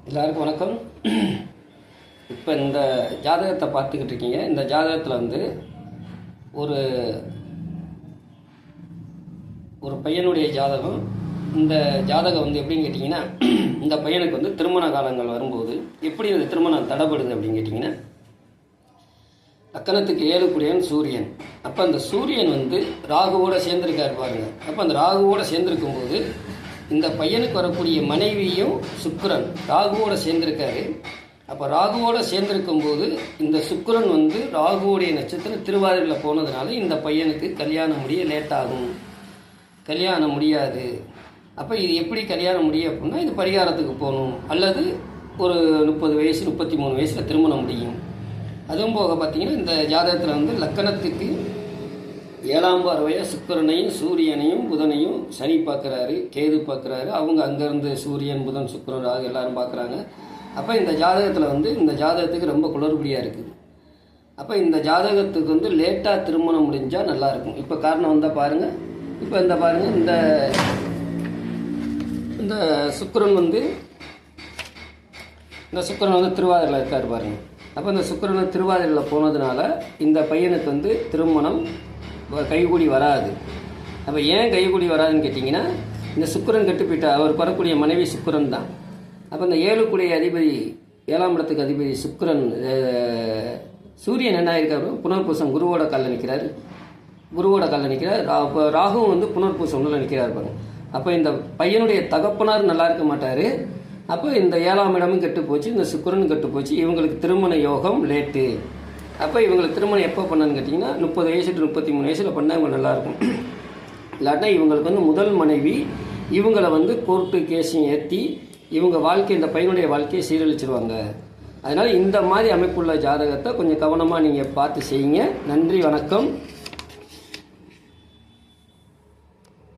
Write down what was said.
எல்லாருக்கும் வணக்கம். இப்போ இந்த ஜாதகத்தை பார்த்துக்கிட்டு இருக்கீங்க. இந்த ஜாதகத்தில் வந்து ஒரு ஒரு பையனுடைய ஜாதகம். இந்த ஜாதகம் வந்து எப்படின்னு கேட்டிங்கன்னா, இந்த பையனுக்கு வந்து திருமண காலங்கள் வரும்போது எப்படி அது திருமணம் தடைப்படுது அப்படின்னு கேட்டிங்கன்னா, லக்கணத்துக்கு 7 கூடியவன் சூரியன். அப்போ அந்த சூரியன் வந்து ராகுவோட சேர்ந்திருக்காரு பாருங்க. அப்போ அந்த ராகுவோட சேர்ந்திருக்கும்போது இந்த பையனுக்கு வரக்கூடிய மனைவியும் சுக்கிரன் ராகுவோட சேர்ந்திருக்காரு. அப்போ ராகுவோட சேர்ந்திருக்கும்போது இந்த சுக்கிரன் வந்து ராகுவோடைய நட்சத்திரம் திருவாதிரையில் போனதுனால இந்த பையனுக்கு கல்யாணம் முடிய லேட் ஆகும், கல்யாணம் முடியாது. அப்போ இது எப்படி கல்யாணம் முடியும் அப்படின்னா, இது பரிகாரத்துக்கு போகணும், அல்லது ஒரு 30 வயசு 33 வயசில் திருமணம் முடியும். அதுவும் போக பார்த்தீங்கன்னா, இந்த ஜாதகத்தில் வந்து லக்கணத்துக்கு 7ஆம் பார்வையாக சுக்கிரனையும் சூரியனையும் புதனையும் சனி பார்க்குறாரு, கேது பார்க்குறாரு. அவங்க அங்கேருந்து சூரியன் புதன் சுக்கிரன் ராகு எல்லாரும் பார்க்குறாங்க. அப்போ இந்த ஜாதகத்தில் வந்து இந்த ஜாதகத்துக்கு ரொம்ப குளறுபடியாக இருக்குது. அப்போ இந்த ஜாதகத்துக்கு வந்து லேட்டாக திருமணம் முடிஞ்சால் நல்லாயிருக்கும். இப்போ காரணம் வந்தால் பாருங்கள். இப்போ இந்த பாருங்கள், இந்த சுக்கிரன் வந்து திருவாதிரையில் இருக்கார் பாருங்கள். அப்போ இந்த சுக்கிரன் திருவாதிரையில் போனதுனால இந்த பையனுக்கு வந்து திருமணம் கைகூடி வராது. அப்போ ஏன் கைகூடி வராதுன்னு கேட்டிங்கன்னா, இந்த சுக்கிரன் கெட்டு போயிட்டார். அவர் பெறக்கூடிய மனைவி சுக்கிரன் தான். அப்போ இந்த 7 கூடிய அதிபதி 7ஆம் இடத்துக்கு அதிபதி சுக்கிரன், சூரியன் என்ன ஆயிருக்காரு, புனர்பூசம் குருவோட காலில் நிற்கிறார். அப்போ ராகுவும் வந்து புனர்பூசம் ஒன்றில் நிற்கிறார் பாருங்க. அப்போ இந்த பையனுடைய தகப்பனார் நல்லா இருக்க மாட்டார். அப்போ இந்த 7ஆம் இடமும் கெட்டு போச்சு, இந்த சுக்கிரனும் கெட்டு போச்சு. இவங்களுக்கு திருமண யோகம் லேட்டு. அப்போ இவங்களுக்கு திருமணம் எப்போ பண்ணான்னு கேட்டிங்கன்னா, 30 வயசு டு 33 வயசில் பண்ணால் இவங்க நல்லாயிருக்கும். இல்லாட்டா இவங்களுக்கு வந்து முதல் மனைவி இவங்களை வந்து கோர்ட்டு கேஸையும் ஏற்றி இவங்க வாழ்க்கை, இந்த பையனுடைய வாழ்க்கையை சீரழிச்சிருவாங்க. அதனால் இந்த மாதிரி அமைப்புள்ள ஜாதகத்தை கொஞ்சம் கவனமாக நீங்கள் பார்த்து செய்யுங்க. நன்றி, வணக்கம்.